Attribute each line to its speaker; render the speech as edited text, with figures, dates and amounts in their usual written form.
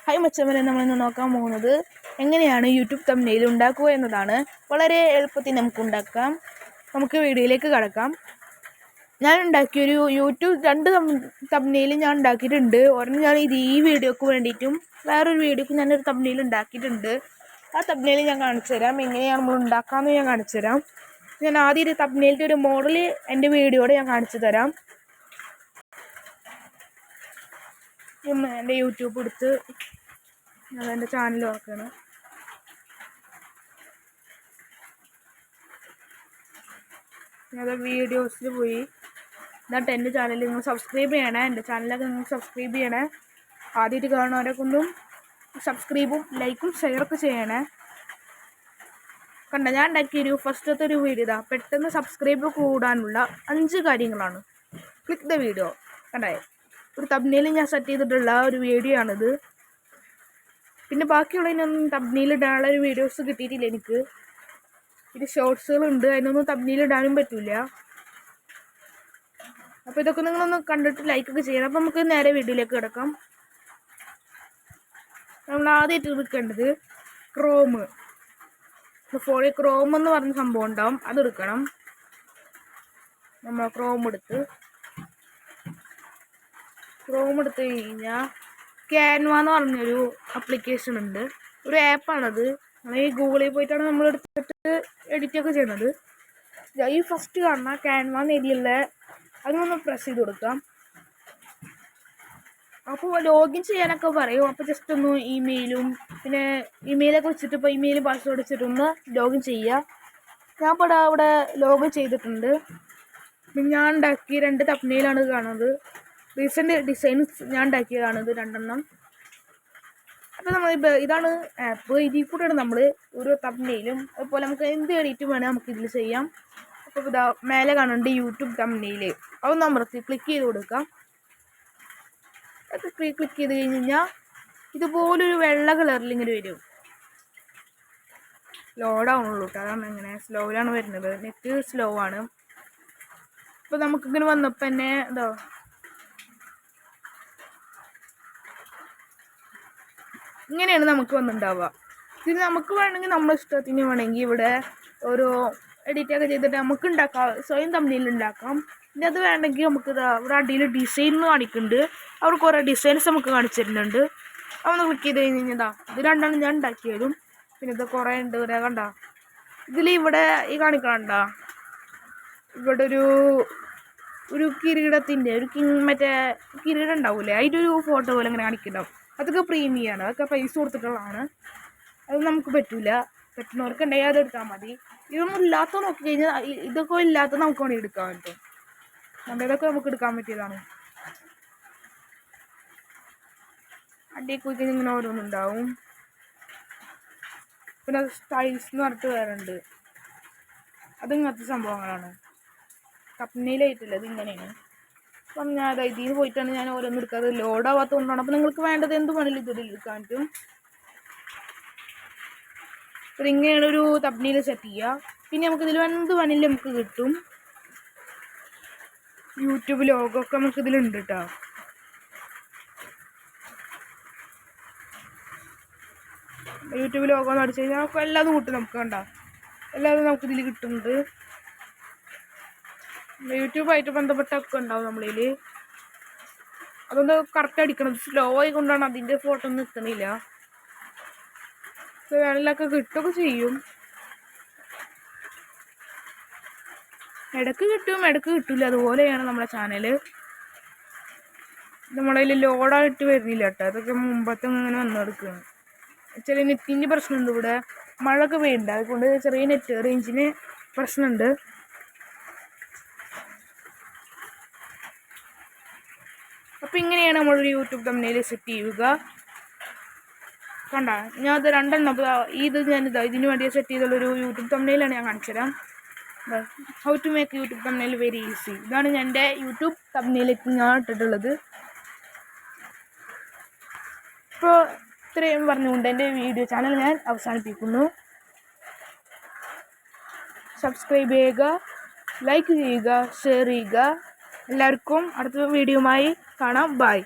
Speaker 1: Hi മച്ചവരെ, നമ്മളിന്ന് നോക്കാൻ പോകുന്നത് എങ്ങനെയാണ് യൂട്യൂബ് തംബ്നെയിൽ ഉണ്ടാക്കുക എന്നതാണ്. വളരെ എളുപ്പത്തിൽ നമുക്ക് ഉണ്ടാക്കാം. നമുക്ക് വീഡിയോയിലേക്ക് കടക്കാം. ഞാൻ ഉണ്ടാക്കിയൊരു യൂട്യൂബ് 2 തംബ്നെയിൽ ഞാൻ ഉണ്ടാക്കിയിട്ടുണ്ട്. ഒരെണ്ണം ഞാൻ ഈ വീഡിയോക്ക് വേണ്ടിയിട്ടും വേറൊരു വീഡിയോക്ക് ഞാനൊരു തംബ്നെയിൽ ഉണ്ടാക്കിയിട്ടുണ്ട്. ആ തംബ്നെയിൽ ഞാൻ കാണിച്ചു തരാം. എങ്ങനെയാണ് നമ്മൾ ഉണ്ടാക്കാമെന്ന് ഞാൻ കാണിച്ചു തരാം. ഞാൻ ആദ്യം ഒരു തംബ്നെയിലിൻ്റെ ഒരു മോഡൽ എൻ്റെ വീഡിയോയോടെ ഞാൻ കാണിച്ചു തരാം. എൻ്റെ യൂട്യൂബ് എടുത്ത് അതെൻ്റെ ചാനൽ നോക്കണം. ഞാൻ വീഡിയോസിൽ പോയി എന്നിട്ട് എൻ്റെ ചാനൽ നിങ്ങൾ സബ്സ്ക്രൈബ് ചെയ്യണേ. എൻ്റെ ചാനലൊക്കെ നിങ്ങൾ സബ്സ്ക്രൈബ് ചെയ്യണേ. ആദ്യമായിട്ട് കാണുന്നവരെ കൊണ്ടും സബ്സ്ക്രൈബും ലൈക്കും ഷെയറൊക്കെ ചെയ്യണേ. കണ്ട, ഞാൻ ഉണ്ടാക്കിയൊരു ഫസ്റ്റത്തെ ഒരു വീഡിയോ ഇതാ. പെട്ടെന്ന് സബ്സ്ക്രൈബ് കൂടാനുള്ള 5 കാര്യങ്ങളാണ്. Click the video. കണ്ടേ, ഒരു തംബ്നെയിൽ ഞാൻ സെറ്റ് ചെയ്തിട്ടുള്ള ഒരു വീഡിയോ ആണിത്. പിന്നെ ബാക്കിയുള്ളതിനൊന്നും തംബ്നെയിൽ ഇടാനുള്ള ഒരു വീഡിയോസ് കിട്ടിയിട്ടില്ല എനിക്ക്. ഇത് ഷോർട്സുകളുണ്ട്, അതിനൊന്നും തംബ്നെയിൽ ഇടാനും പറ്റില്ല. അപ്പോൾ ഇതൊക്കെ നിങ്ങളൊന്ന് കണ്ടിട്ട് ലൈക്കൊക്കെ ചെയ്യണം. അപ്പോൾ നമുക്ക് നേരെ വീഡിയോയിലേക്ക് കിടക്കാം. നമ്മൾ ആദ്യമായിട്ട് എടുക്കേണ്ടത് ക്രോം എന്ന് പറഞ്ഞ സംഭവം ഉണ്ടാവും, അതെടുക്കണം. നമ്മൾ ക്രോം എടുത്ത് കഴിഞ്ഞാൽ ക്യാൻവ എന്ന് പറഞ്ഞൊരു ആപ്ലിക്കേഷൻ ഉണ്ട്, ഒരു ആപ്പാണത്. നമ്മൾ ഈ ഗൂഗിളിൽ പോയിട്ടാണ് നമ്മൾ എടുത്തിട്ട് എഡിറ്റൊക്കെ ചെയ്യുന്നത്. ഈ ഫസ്റ്റ് കാണുന്ന ക്യാൻവ എന്ന് എഴുതിയുള്ള അതിനൊന്ന് പ്രസ് ചെയ്ത് കൊടുക്കാം. അപ്പോൾ ലോഗിൻ ചെയ്യാനൊക്കെ പറയും. അപ്പോൾ ജസ്റ്റ് ഒന്ന് ഇമെയിലും പിന്നെ ഇമെയിലൊക്കെ വെച്ചിട്ട് ഇപ്പോൾ ഇമെയിൽ പാസ്വേഡ് വെച്ചിട്ടൊന്ന് ലോഗിൻ ചെയ്യുക. ഞാൻ ഇപ്പോൾ അവിടെ ലോഗിൻ ചെയ്തിട്ടുണ്ട്. ഞാൻ ഉണ്ടാക്കി 2 തംബ്നെയിലാണ് കാണുന്നത്. റീസെൻ്റ് ഡിസൈൻസ് ഞാൻ ഉണ്ടാക്കിയതാണിത് 2 അപ്പോൾ നമ്മളിപ്പോൾ ഇതാണ് ആപ്പ്. ഇതിൽ കൂടെയാണ് നമ്മൾ ഓരോ തംബ്നെയിലും അതുപോലെ നമുക്ക് എന്ത് എഡിറ്റ് വേണേൽ നമുക്ക് ഇതിൽ ചെയ്യാം. അപ്പോൾ ഇതാ മേലെ കാണുന്നുണ്ട് യൂട്യൂബ് തംബ്നെയിൽ. അത് നമ്മൾ ക്ലിക്ക് ചെയ്ത് കൊടുക്കാം. അത് ക്ലിക്ക് ചെയ്ത് കഴിഞ്ഞാൽ ഇതുപോലൊരു വെള്ള കളറിൽ ഇങ്ങനെ വരും. ലോഡാവുള്ളൂ കേട്ടോ, അതാണ് ഇങ്ങനെ സ്ലോയിലാണ് വരുന്നത്. നെറ്റ് സ്ലോ ആണ്. അപ്പോൾ നമുക്കിങ്ങനെ വന്നപ്പോൾ തന്നെ ഇതോ ഇങ്ങനെയാണ് നമുക്ക് വന്നിട്ടുണ്ടാവുക. ഇത് നമുക്ക് വേണമെങ്കിൽ നമ്മുടെ ഇഷ്ടത്തിന് വേണമെങ്കിൽ ഇവിടെ ഓരോ എഡിറ്റൊക്കെ ചെയ്തിട്ട് നമുക്ക് ഉണ്ടാക്കാം, സ്വയം തംബ്നെയിൽ ഉണ്ടാക്കാം. പിന്നെ അത് വേണമെങ്കിൽ നമുക്ക് ഇവിടെ അടിയിൽ ഡിസൈൻ എന്ന് കാണിക്കുന്നുണ്ട്. അവിടെ കുറേ ഡിസൈൻസ് നമുക്ക് കാണിച്ചു തരുന്നുണ്ട്. അതൊന്ന് ക്ലിക്ക് ചെയ്ത് കഴിഞ്ഞാൽ ഇത് 2 ഞാൻ ഉണ്ടാക്കിയതും. പിന്നെ ഇത് കുറേ ഉണ്ട് ഇവിടെ. കണ്ട, ഇവിടെ ഈ കാണിക്കണ്ട, ഇവിടെ ഒരു കിരീടത്തിൻ്റെ ഒരു മറ്റേ കിരീടം ഉണ്ടാവില്ലേ, അതിൻ്റെ ഒരു ഫോട്ടോ പോലെ ഇങ്ങനെ കാണിക്കുന്നുണ്ടാവും. അതൊക്കെ പ്രീമിയാണ്, അതൊക്കെ പൈസ കൊടുത്തിട്ടുള്ളതാണ്. അത് നമുക്ക് പറ്റില്ല. പറ്റുന്നവർക്ക് ഉണ്ടെങ്കിൽ അത് എടുത്താൽ മതി. ഇതൊന്നും ഇല്ലാത്ത നോക്കി കഴിഞ്ഞാൽ ഇതൊക്കെ ഇല്ലാത്ത നമുക്ക് വേണമെങ്കിൽ എടുക്കാൻ പറ്റും. ഇതൊക്കെ നമുക്ക് എടുക്കാൻ പറ്റിയതാണ്. അടിയിൽ പോയി കഴിഞ്ഞാൽ ഇങ്ങനെ ഓരോന്നുണ്ടാവും. പിന്നെ സ്റ്റൈൽസ് എന്ന് പറഞ്ഞിട്ട് വേറെ ഉണ്ട്. അതിങ്ങനത്തെ സംഭവങ്ങളാണ്. തംബ്നെയിലായിട്ടില്ല, ഇതിങ്ങനെയാണ്. അപ്പം ഞാൻ ഇതിൽ നിന്ന് പോയിട്ടാണ് ഞാൻ ഓരോന്നും എടുക്കാറ്. ലോഡാവാത്തതുകൊണ്ടാണ്. അപ്പോൾ നിങ്ങൾക്ക് വേണ്ടത് എന്ത് വേണമെങ്കിലും ഇതിൽ എടുക്കാൻ പറ്റും. അപ്പോൾ ഇങ്ങനെയാണ് ഒരു തംബ്നെയിൽ സെറ്റ് ചെയ്യുക. പിന്നെ നമുക്കിതിൽ എന്ത് വേണമെങ്കിലും നമുക്ക് കിട്ടും. യൂട്യൂബ് ലോഗോ ഒക്കെ നമുക്കിതിലുണ്ട് കേട്ടോ. യൂട്യൂബ് ലോഗോ എന്ന് അടിച്ചു കഴിഞ്ഞാൽ നമുക്ക് എല്ലാതും കിട്ടും. നമുക്ക് കണ്ട എല്ലാതും നമുക്കിതിൽ കിട്ടുന്നുണ്ട്. യൂട്യൂബായിട്ട് ബന്ധപ്പെട്ടൊക്കെ ഉണ്ടാവും നമ്മളിൽ. അതൊന്ന് കറക്റ്റ് അടിക്കണം. സ്ലോ ആയിക്കൊണ്ടാണ് അതിൻ്റെ ഫോട്ടോ ഒന്നും എത്തണില്ല. വെള്ളമൊക്കെ കിട്ടുകയൊക്കെ ചെയ്യും. ഇടയ്ക്ക് കിട്ടും, ഇടയ്ക്ക് കിട്ടില്ല. അതുപോലെയാണ് നമ്മുടെ ചാനൽ. നമ്മളതിൽ ലോഡായിട്ട് വരുന്നില്ല കേട്ടോ. അതൊക്കെ മുമ്പത്തെ ഇങ്ങനെ വന്നെടുക്കുകയാണ്. ചെറിയ നെറ്റിൻ്റെ പ്രശ്നമുണ്ട്. ഇവിടെ മഴയൊക്കെ പെയ്യുന്നുണ്ട്, അതുകൊണ്ട് ചെറിയ നെറ്റ് റേഞ്ചിന് പ്രശ്നമുണ്ട്. അപ്പോൾ ഇങ്ങനെയാണ് നമ്മളൊരു യൂട്യൂബ് തംബ്നെയിൽ സെറ്റ് ചെയ്യുക. കണ്ട, ഞാൻ അത് 2 അപ്പോൾ ഇതിന് വേണ്ടി സെറ്റ് ചെയ്തുള്ളൊരു യൂട്യൂബ് തംബ്നെയിലാണ് ഞാൻ കാണിച്ചു തരാം. How to make YouTube thumbnail very easy. ഇതാണ് എൻ്റെ യൂട്യൂബ് തംബ്നെയിലേക്ക് ഞാൻ ഇട്ടിട്ടുള്ളത്. ഇപ്പോൾ ഇത്രയും പറഞ്ഞുകൊണ്ട് എൻ്റെ വീഡിയോ ചാനൽ ഞാൻ അവസാനിപ്പിക്കുന്നു. സബ്സ്ക്രൈബ് ചെയ്യുക, ലൈക്ക് ചെയ്യുക, ഷെയർ ചെയ്യുക. എല്ലാവർക്കും അടുത്ത വീഡിയോയുമായി കാണാം. ബൈ.